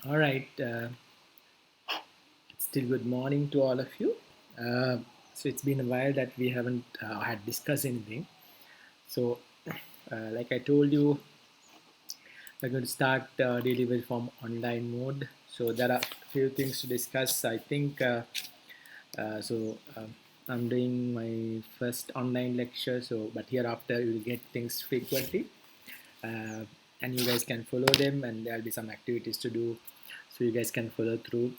All right. Still good morning to all of you. So it's been a while that we haven't had discussed anything. So, like I told you, we're going to start delivery from online mode. So there are a few things to discuss. I think I'm doing my first online lecture. So, but hereafter you will get things frequently, uh, and you guys can follow them, and there'll be some activities to do, so you guys can follow through.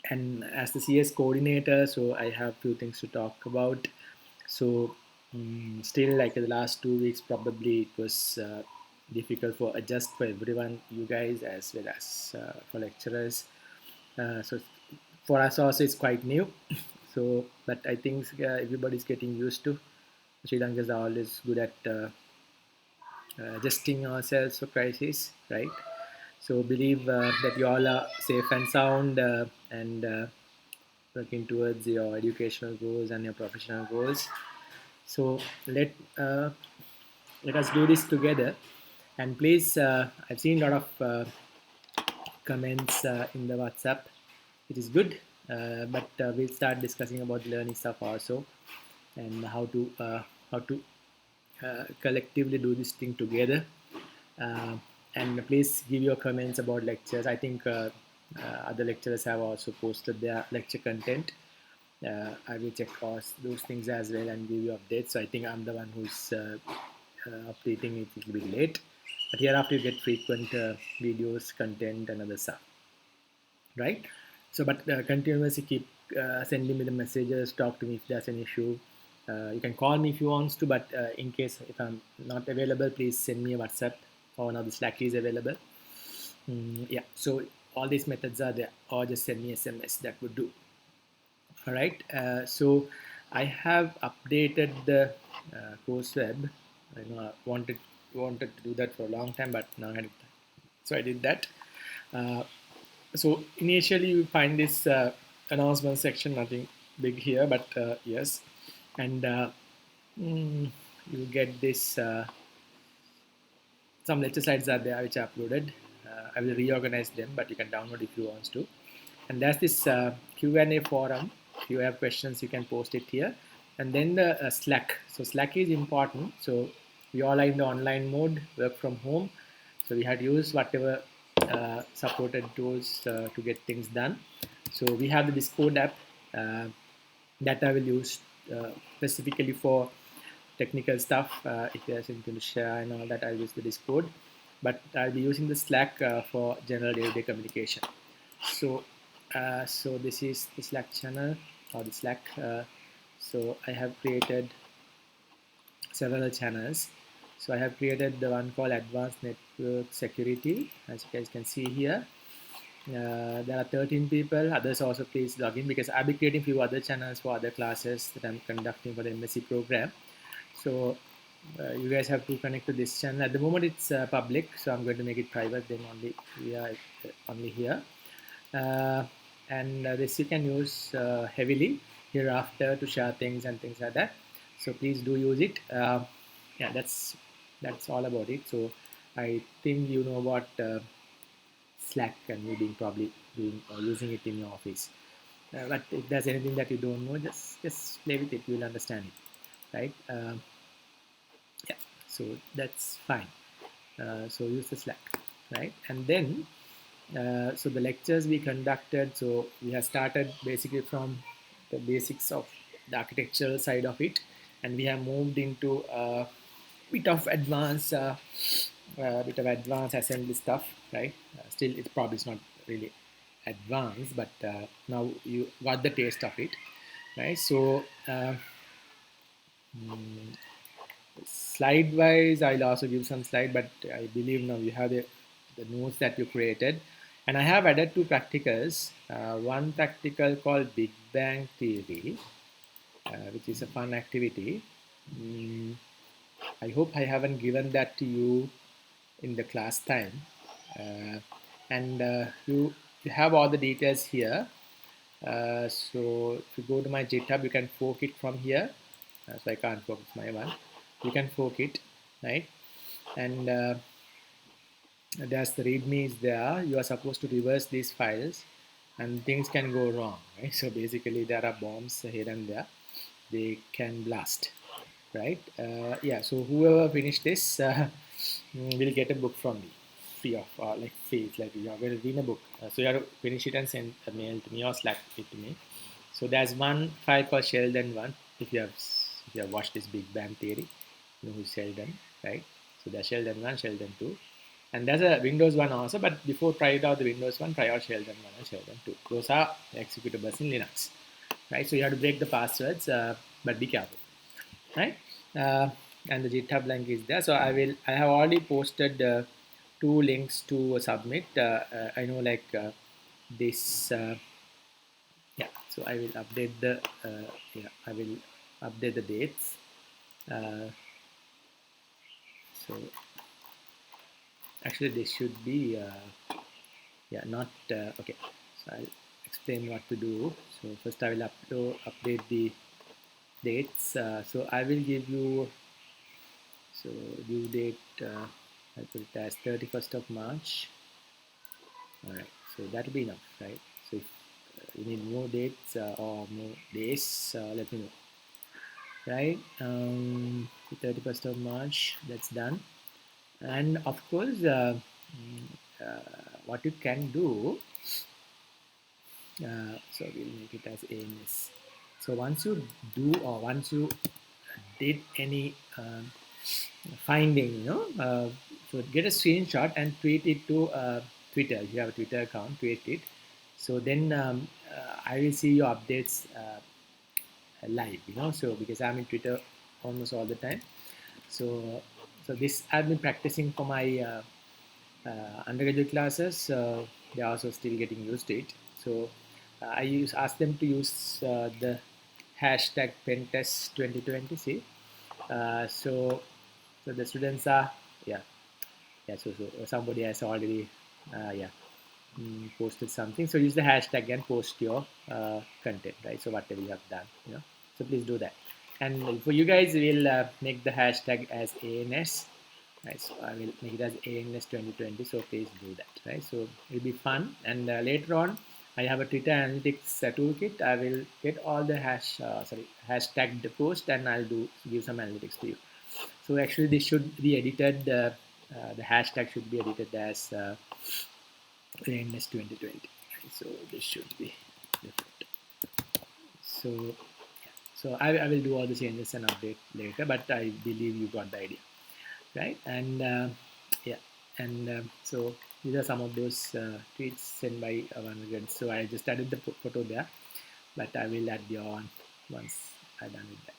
And as the CS coordinator, so I have few things to talk about. So still, like the last 2 weeks, probably it was difficult for adjust for everyone, you guys as well as for lecturers. So for us also it's quite new. So, but I think everybody's getting used to. Sri Lankans are always good at adjusting ourselves for crisis, right? So believe that you all are safe and sound and working towards your educational goals and your professional goals. So uh, let us do this together. And please, I've seen a lot of comments in the WhatsApp. It is good, but we'll start discussing about learning stuff also, and how to collectively do this thing together. Uh, and please give your comments about lectures. I think other lecturers have also posted their lecture content. I will check those things as well and give you updates. So I think I'm the one who's updating it a little bit late. But hereafter you get frequent videos, content, and other stuff, right? So, but continuously keep sending me the messages, talk to me if there's an issue. You can call me if you want to, but in case if I'm not available, please send me a WhatsApp or now the Slack is available. Yeah, so all these methods are there, or just send me SMS, that would do. All right, so I have updated the course web. I know I wanted to do that for a long time, but now I had time. So I did that. Uh, so initially you find this announcement section, nothing big here, but yes, and you get this. Some lecture slides are there which are uploaded. I will reorganize them, but you can download if you want to. And there's this Q&A forum. If you have questions, you can post it here. And then the Slack. So Slack is important. So we all are in the online mode, work from home. So we had to use whatever supported tools to get things done. So we have the Discord app uh, that I will use specifically for technical stuff. If there's anything to share and all that, I'll use the Discord. But I'll be using the Slack for general day-to-day communication. So this is the Slack channel or the Slack. So I have created several channels. So I have created the one called Advanced Network Security, as you guys can see here. There are 13 people. Others also please log in, because I'll be creating a few other channels for other classes that I'm conducting for the MSc program. So you guys have to connect to this channel. At the moment it's public, so I'm going to make it private, then only we are only here. Uh, and this you can use heavily hereafter to share things and things like that. So please do use it. Yeah, that's all about it. So I think you know about Slack, and you've been probably doing or using it in your office. But if there's anything that you don't know, just play with it. You'll understand it, right? Yeah, so that's fine. So use the Slack, right? And then so the lectures we conducted, so we have started basically from the basics of the architectural side of it, and we have moved into a bit of advanced assembly stuff, right? Still it's probably not really advanced, but now you got the taste of it, right? So slide wise, I'll also give some slide, but I believe now you have the notes that you created. And I have added two practicals. One practical called Big Bang Theory, which is a fun activity. I hope I haven't given that to you in the class time. And you have all the details here. So if you go to my GitHub, you can fork it from here. So I can't fork, it's my one. You can fork it, right? And there's the readme is there. You are supposed to reverse these files, and things can go wrong, right? So basically, there are bombs here and there. They can blast, right? Yeah. So whoever finished this will get a book from me, free of like free. It's like you are going to read a book. So you have to finish it and send a mail to me or Slack it to me. So there's one file called Sheldon one. If you have watched this Big Bang Theory, you know who's Sheldon, right? So there's Sheldon one, Sheldon two, and there's a Windows one also. But before try it out the Windows one, try out Sheldon one and Sheldon two. Those are executables in Linux, right? So you have to break the passwords, but be careful, right? Uh, and the GitHub link is there. So I have already posted two links to submit. I know like this. Yeah, so I will update the yeah, I will update the dates. Uh, so actually this should be yeah, not okay. So I'll explain what to do. So first I will update the dates. So I will give you so due date. I put it as 31st of March. All right, so that will be enough, right? So if you need more dates or more days, let me know, right? 31st of March, that's done. And of course, what you can do, so we'll make it as ANS. So once you do or once you did any finding, so get a screenshot and tweet it to Twitter. If you have a Twitter account, tweet it. So then I will see your updates live, so because I'm in Twitter almost all the time. So this I've been practicing for my undergraduate classes. They're also still getting used to it. So I ask them to use the hashtag pentest 2020. See, so the students are yeah yeah. So somebody has already yeah posted something. So use the hashtag and post your content, right? So whatever you have done, So please do that. And for you guys, we'll make the hashtag as ANS. Right, so I will make it as ANS 2020. So please do that, right? So it'll be fun. And later on, I have a Twitter analytics toolkit. I will get all the hashtagged post, and I'll give some analytics to you. So actually, this should be edited. The hashtag should be edited as ANS 2020. So this should be different. So yeah. So I will do all the changes and update later, but I believe you got the idea, right? And yeah, and so these are some of those tweets sent by one again. So I just added the photo there, but I will add the on once I'm done with that.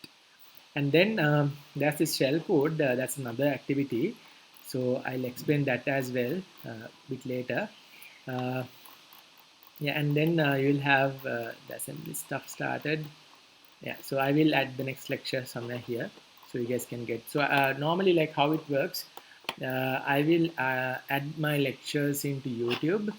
And then there's this shell code. That's another activity. So I'll explain that as well a bit later. Uh, yeah, and then you'll have the assembly stuff started. Yeah, so I will add the next lecture somewhere here so you guys can get. So normally, like how it works, I will add my lectures into YouTube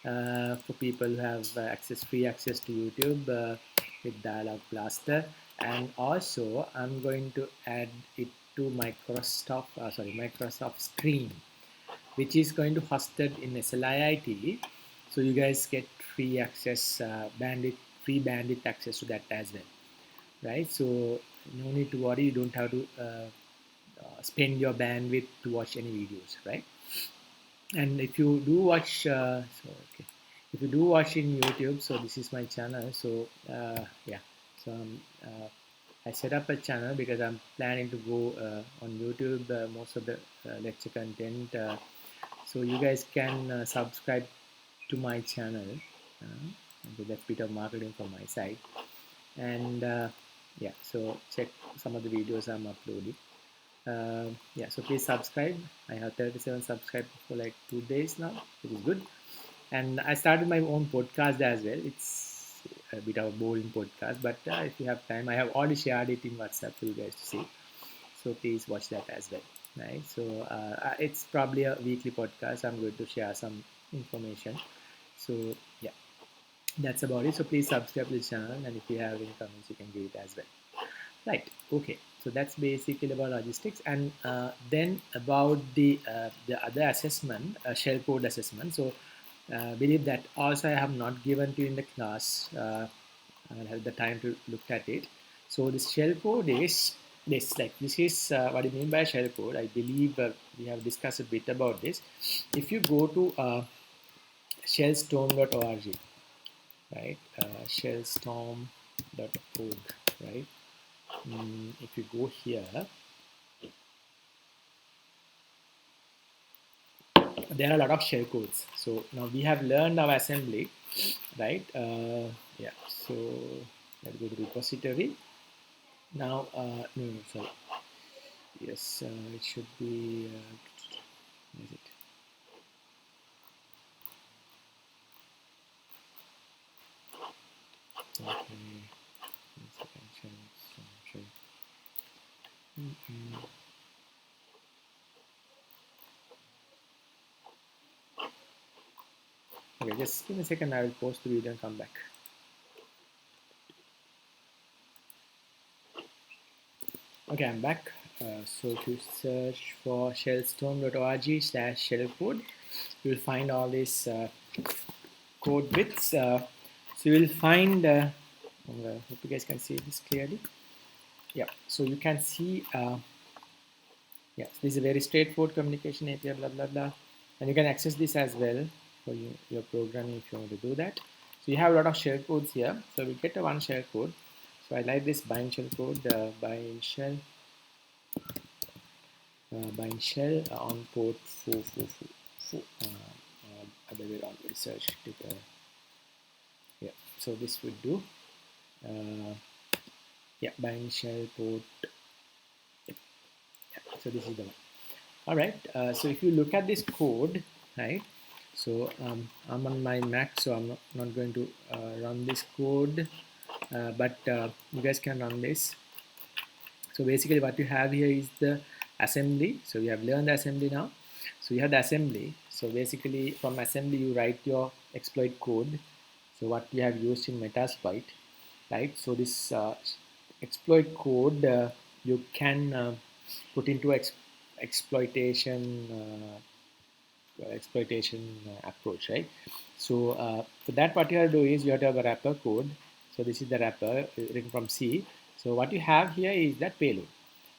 for people who have free access to YouTube with Dialog Blaster, and also I'm going to add it to Microsoft Stream, which is going to hosted in SLIIT. So you guys get free access, free bandwidth access to that as well, right? So no need to worry. You don't have to spend your bandwidth to watch any videos, right? And if you do watch, if you do watch in YouTube, so this is my channel. So yeah, so I set up a channel because I'm planning to go on YouTube most of the lecture content. So you guys can subscribe to my channel. So that's a bit of marketing from my side. And yeah, so check some of the videos I'm uploading. Yeah, so please subscribe. I have 37 subscribers for like 2 days now, which is good. And I started my own podcast as well. It's a bit of a boring podcast, but if you have time, I have already shared it in WhatsApp for you guys to see. So please watch that as well, right? So it's probably a weekly podcast. I'm going to share some information. So yeah, that's about it. So please subscribe to the channel, and if you have any comments, you can give it as well. Right. Okay. So that's basically about logistics, and then about the other assessment, shell code assessment. So believe that also I have not given to you in the class. I'll have the time to look at it. So this shell code is this, like this is what I mean by shell code. I believe we have discussed a bit about this. If you go to shellstorm.org, right? Shellstorm.org, right? If you go here, there are a lot of shell codes. So now we have learned our assembly, right? Yeah. So let's go to repository. Now, no, sorry. Yes, it should be. Is it? Okay. One second. Shell. Okay, just give me a second. I will post the video and come back. Okay, I'm back. So if you search for shellstorm.org/shellcode, you'll find all these code bits. So you'll find, hope you guys can see this clearly. Yeah, so you can see, yeah, this is a very straightforward communication API, blah, blah, blah. And you can access this as well for your programming if you want to do that. So you have a lot of shell codes here. So we get a one shell code. So I like this bind shell code, bind shell on port 444. Other way around, we search it. Yeah, so this would do. Yeah, bind shell port. Yeah, so this is the one. All right. So if you look at this code, right? So I'm on my Mac, so I'm not going to run this code, but you guys can run this. So basically what you have here is the assembly. So you have learned the assembly now. So you have the assembly. So basically from assembly you write your exploit code. So what you have used in Metasploit, right? So this exploit code you can put into exploitation approach, right? So for that, what you have to do is you have to have a wrapper code. So this is the wrapper written from C. So what you have here is that payload.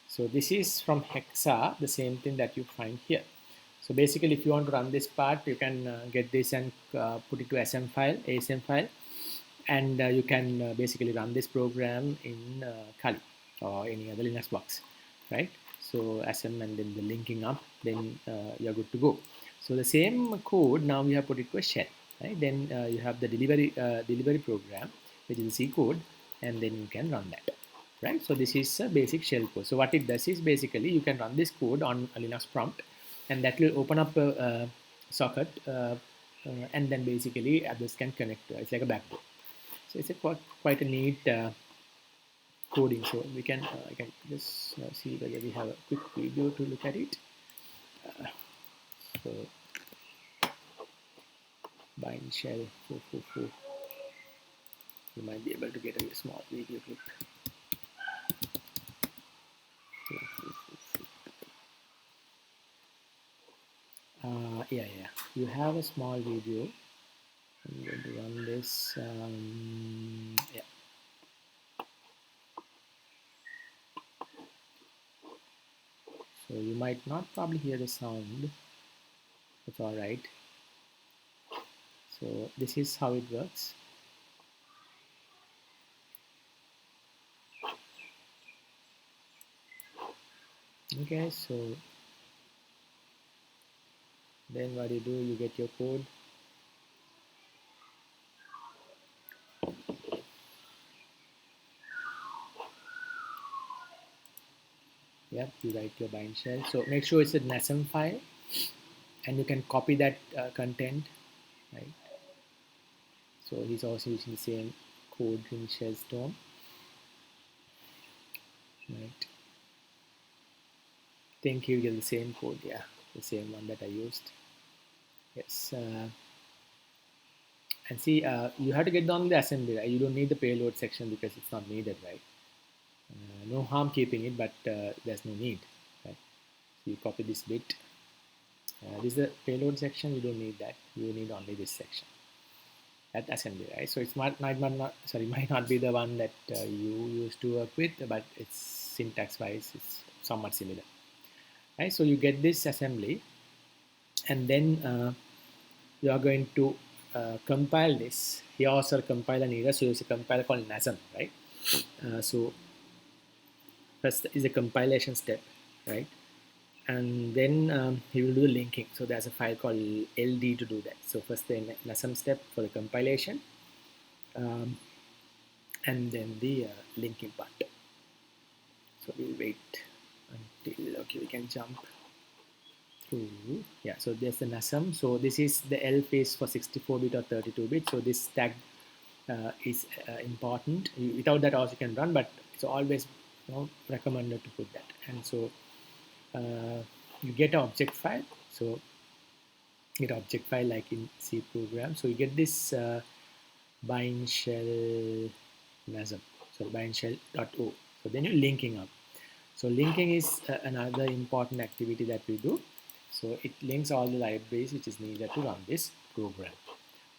So this is from Hexa, the same thing that you find here. So basically, if you want to run this part, you can get this and put it to ASM file, and you can basically run this program in Kali or any other Linux box, right? So SM and then the linking up, then you're good to go. So the same code now we have put it to a shell, right? Then you have the delivery program, which is C code, and then you can run that, right? So this is a basic shell code. So what it does is basically you can run this code on a Linux prompt, and that will open up a socket, and then basically others can connect. It's like a backdoor. So it's a quite a neat coding. So we can I can just see whether we have a quick video to look at it. So bind shell 444. You might be able to get a small video clip. Yeah. You have a small video. I'm going to run this. Yeah. So you might not probably hear the sound. It's all right. So this is how it works. Okay, so then what you do, you get your code. Yep, you write your bind shell. So make sure it's an SM file, and you can copy that content, right? So he's also using the same code in Shellstorm, right? Think you get the same code, yeah, the same one that I used. Yes, and see, you have to get down the assembly, right? You don't need the payload section because it's not needed, right? No harm keeping it, but there's no need, right? So you copy this bit. This is the payload section. You don't need that. You need only this section at assembly, right? So it's might not be the one that you used to work with, but it's syntax wise, it's somewhat similar, right? So you get this assembly, and then you are going to compile this. Here also compiler needed, so it's a compiler called NASM, right? So first is a compilation step, right? And then he will do the linking. So there's a file called LD to do that. So first the NASM step for the compilation, um, and then the linking part. So we'll wait until, okay, we can jump through. Yeah, so there's the NASM. So this is the L phase for 64-bit or 32-bit. So this tag is important. Without that also you can run, but it's always recommended to put that. And so you get an object file. So get an object file like in C program. So you get this bind shell NASM. So bind shell.o. So then you're linking up. So linking is another important activity that we do. So it links all the libraries which is needed to run this program.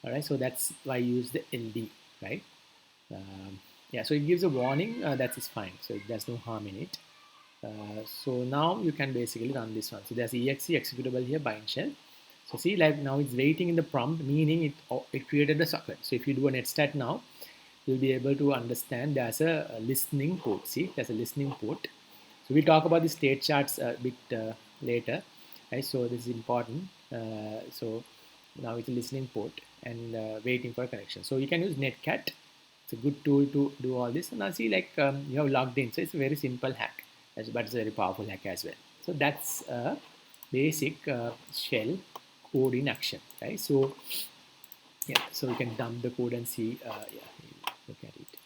All right, so that's why I use the LD, right? Yeah, so it gives a warning, that is fine. So there's no harm in it. So now you can basically run this one. So there's exe executable here, bind shell. So see, like now it's waiting in the prompt, meaning it created the socket. So if you do a netstat now, you'll be able to understand there's a listening port. See, there's a listening port. So we'll talk about the state charts a bit later, right? So this is important. So now it's a listening port and waiting for a connection. So you can use netcat. It's a good tool to do all this. And now see, like you have logged in. So it's a very simple hack, but it's a very powerful hack as well. So that's a basic shell code in action, right? So yeah, so you can dump the code and see, yeah, look at it.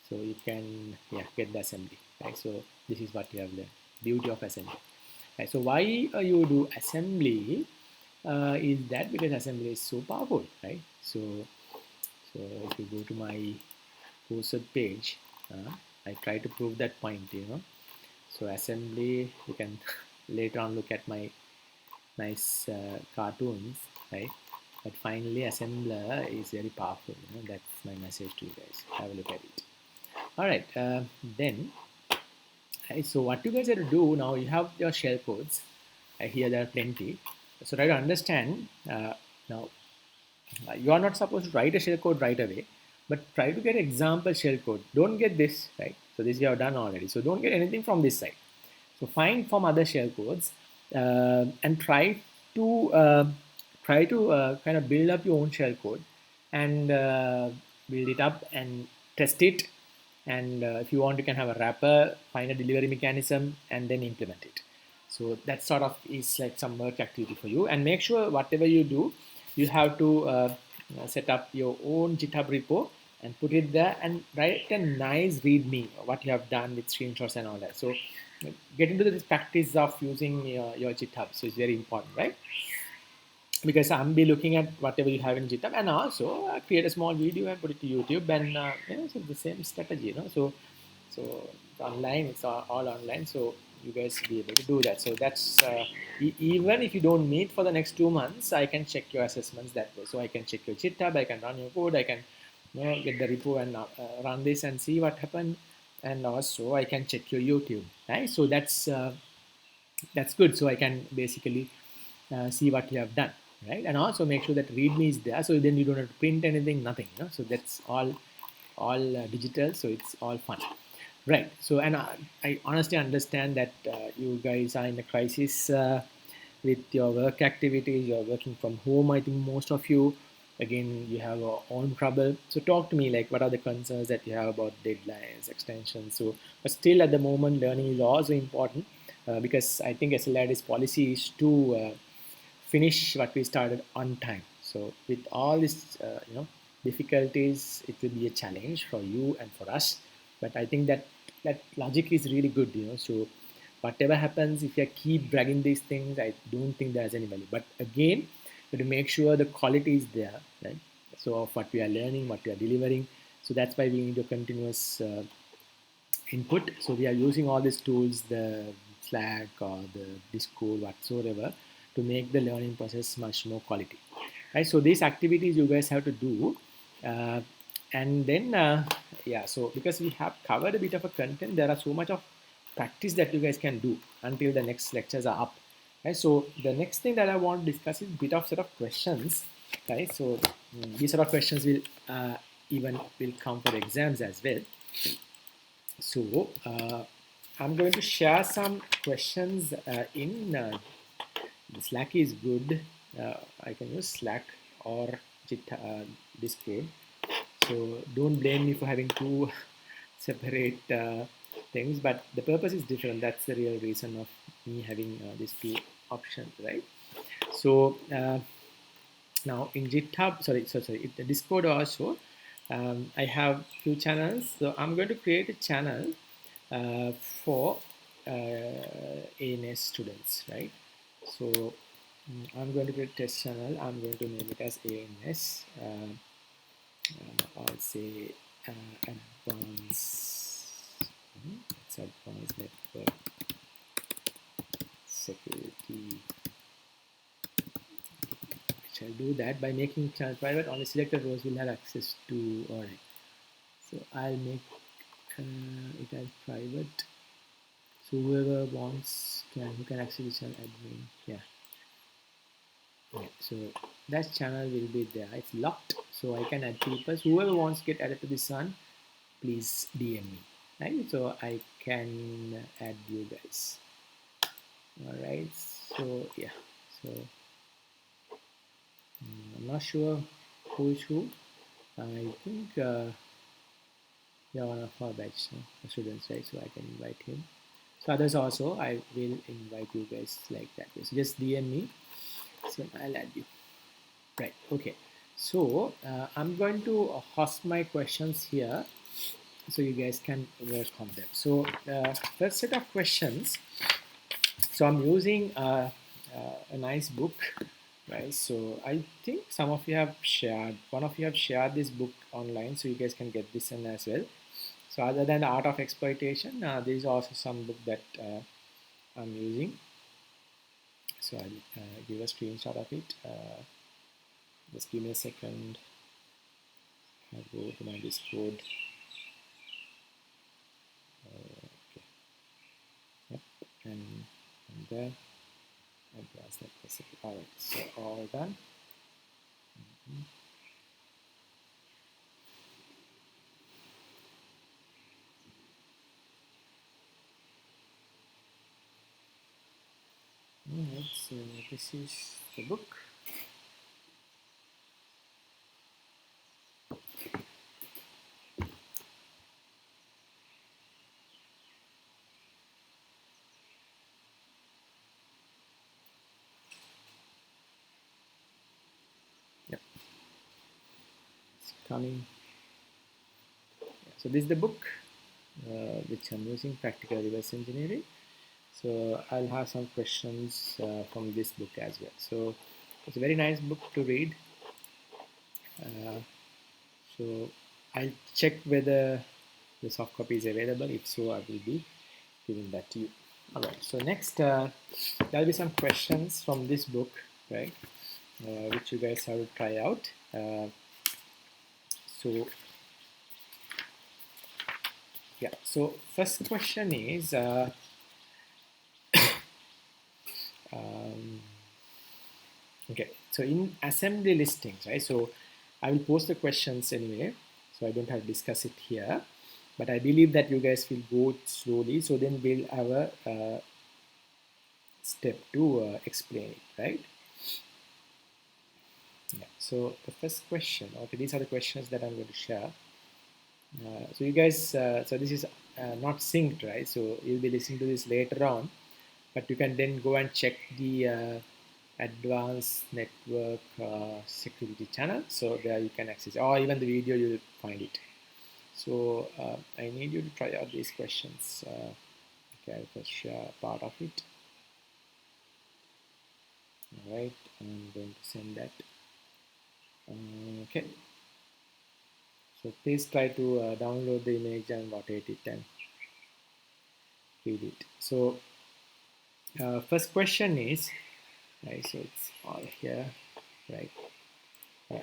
So you can, yeah, get the assembly, right? So this is what you have learned, beauty of assembly, right? So why you do assembly is that because assembly is so powerful, right? So if you go to my cursor page, I try to prove that point, So assembly, you can later on look at my nice cartoons, right? But finally, assembler is very powerful. That's my message to you guys. Have a look at it. All right, then, right, so what you guys have to do now, you have your shell codes. Here there are plenty. So try to understand now. You are not supposed to write a shell code right away, but try to get example shell code. Don't get this, right? So this you have done already. So don't get anything from this side. So find from other shell codes and try to kind of build up your own shell code and build it up and test it. And if you want, you can have a wrapper, find a delivery mechanism, and then implement it. So that sort of is like some work activity for you. And make sure whatever you do, you have to set up your own GitHub repo and put it there and write a nice README what you have done with screenshots and all that. So get into this practice of using your GitHub. So it's very important, right? Because I'm be looking at whatever you have in GitHub and also create a small video and put it to YouTube and so the same strategy, so it's online, it's all online, so you guys be able to do that. So that's even if you don't meet for the next 2 months, I can check your assessments that way. So I can check your GitHub, I can run your code, I can get the repo and run this and see what happened, and also I can check your YouTube, right? So that's good. So I can basically see what you have done, right? And also make sure that README is there, so then you don't have to print anything, nothing, So that's all digital, so it's all fun, right? So and I honestly understand that you guys are in a crisis with your work activities. You're working from home, I think most of you. Again, you have your own trouble. So talk to me, like what are the concerns that you have about deadlines, extensions? So, but still at the moment, learning is also important because I think SLID's policy is to finish what we started on time. So with all these, difficulties, it will be a challenge for you and for us. But I think that logic is really good, So whatever happens, if you keep dragging these things, I don't think there's any value. But again, to make sure the quality is there, right? So of what we are learning, what we are delivering. So that's why we need a continuous input. So we are using all these tools, the Slack or the Discord, whatsoever, to make the learning process much more quality. Right. So these activities you guys have to do, uh, and then yeah. So because we have covered a bit of a content, there are so much of practice that you guys can do until the next lectures are up. Right. So the next thing that I want to discuss is a bit of set of questions. Right. So these sort of questions will even will come for exams as well. So I'm going to share some questions in Slack is good. I can use Slack or Discord. So don't blame me for having two separate things, but the purpose is different. That's the real reason of me having these two options, right? So now in GitHub, sorry, in the Discord also, I have few channels. So I'm going to create a channel for ANS students, right? So I'm going to create a test channel. I'm going to name it as ANS. I'll say advanced. It's advanced network security. I'll do that by making channel private. Only selected rows will have access to. Alright. So I'll make it as private. So whoever wants who can access the channel admin. Yeah. Okay, so that channel will be there. It's locked, so I can add people. So whoever wants to get added to this one, please DM me. Right? So I can add you guys. Alright. So yeah. So I'm not sure who is who. I think yeah, one of our batch students, right? So I can invite him. So others also, I will invite you guys like that. So just DM me. So I'll add you. Right. Okay. So I'm going to host my questions here, so you guys can work on them. So first set of questions. So I'm using a nice book, right? So I think some of you have shared, one of you have shared this book online, so you guys can get this in as well. So other than the art of exploitation, there is also some book that I'm using. So I'll give a screenshot of it. Just give me a second. I'll go to my Discord. Okay. Yep. And there. Advanced network security. All right. So all done. All right. So this is the book. Yep. It's coming. So this is the book which I'm using, Practical Reverse Engineering. So I'll have some questions from this book as well. So it's a very nice book to read. So I'll check whether the soft copy is available. If so, I will be giving that to you. All right. So next, there'll be some questions from this book, right, which you guys have to try out. So yeah. So first question is. Okay, so in assembly listings, right? So I will post the questions anyway, so I don't have to discuss it here. But I believe that you guys will go slowly, so then we'll have a step to explain it, right? Yeah. So the first question, okay, these are the questions that I'm going to share. So you guys, so this is not synced, right? So you'll be listening to this later on, but you can then go and check the advanced network security channel. So there you can access, or even the video you will find it. So I need you to try out these questions. Okay, I'll first share part of it. All right, I'm going to send that. Okay. So please try to download the image and rotate it and read it. So first question is, right, so it's all here, right?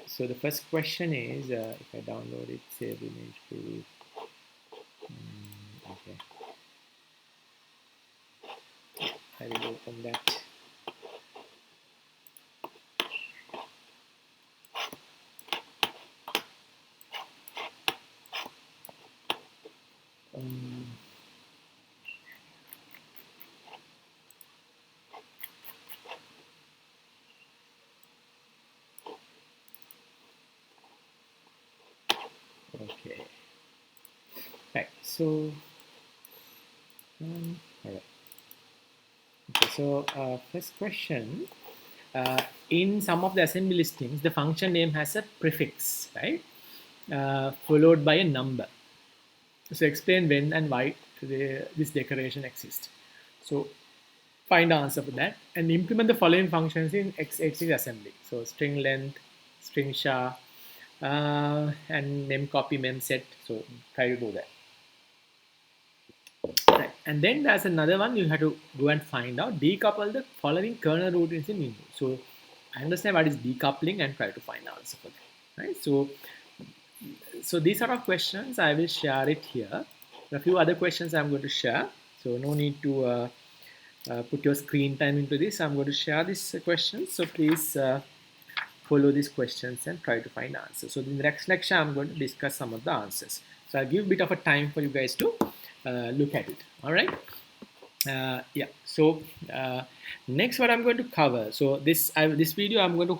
So the first question is, if I download it, save image, preview. Okay, I will open that. Um, okay, right. So, all right. Okay, so first question. In some of the assembly listings, the function name has a prefix, right? Followed by a number. So explain when and why this declaration exists. So find the answer for that and implement the following functions in x86 assembly. So string length, string char, and mem copy, mem set. So try to do that. Right. And then there's another one you have to go and find out, decouple the following kernel routines in Windows. So I understand what is decoupling and try to find the answer for that. Right. So these sort of questions I will share it here. A few other questions I'm going to share. So no need to put your screen time into this. I'm going to share these questions. So please follow these questions and try to find answers. So in the next lecture, I'm going to discuss some of the answers. So I'll give a bit of a time for you guys to look at it. All right. Yeah. So next, what I'm going to cover. So this video I'm going to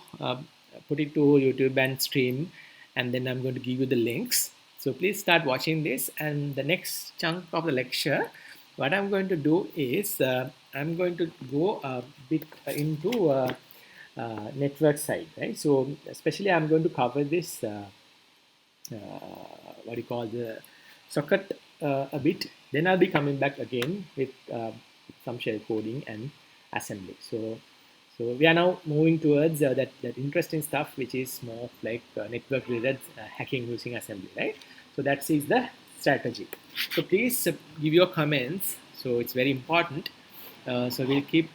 put it to YouTube and stream, and then I'm going to give you the links. So please start watching this. And the next chunk of the lecture, what I'm going to do is I'm going to go a bit into network side, right? So especially I'm going to cover this. What do you call the socket a bit. Then I'll be coming back again with some shell coding and assembly. So we are now moving towards that interesting stuff, which is more like network related hacking using assembly, right? So that is the strategy. So please give your comments. So it's very important. So we'll keep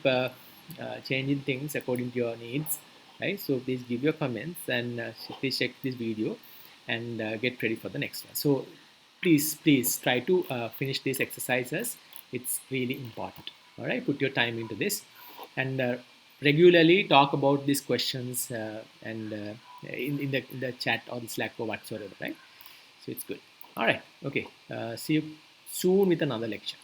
changing things according to your needs, right? So please give your comments and please check this video and get ready for the next one. So please try to finish these exercises. It's really important. All right, put your time into this and regularly talk about these questions and in the chat or the Slack or whatsoever, right? So it's good. All right, okay. See you soon with another lecture.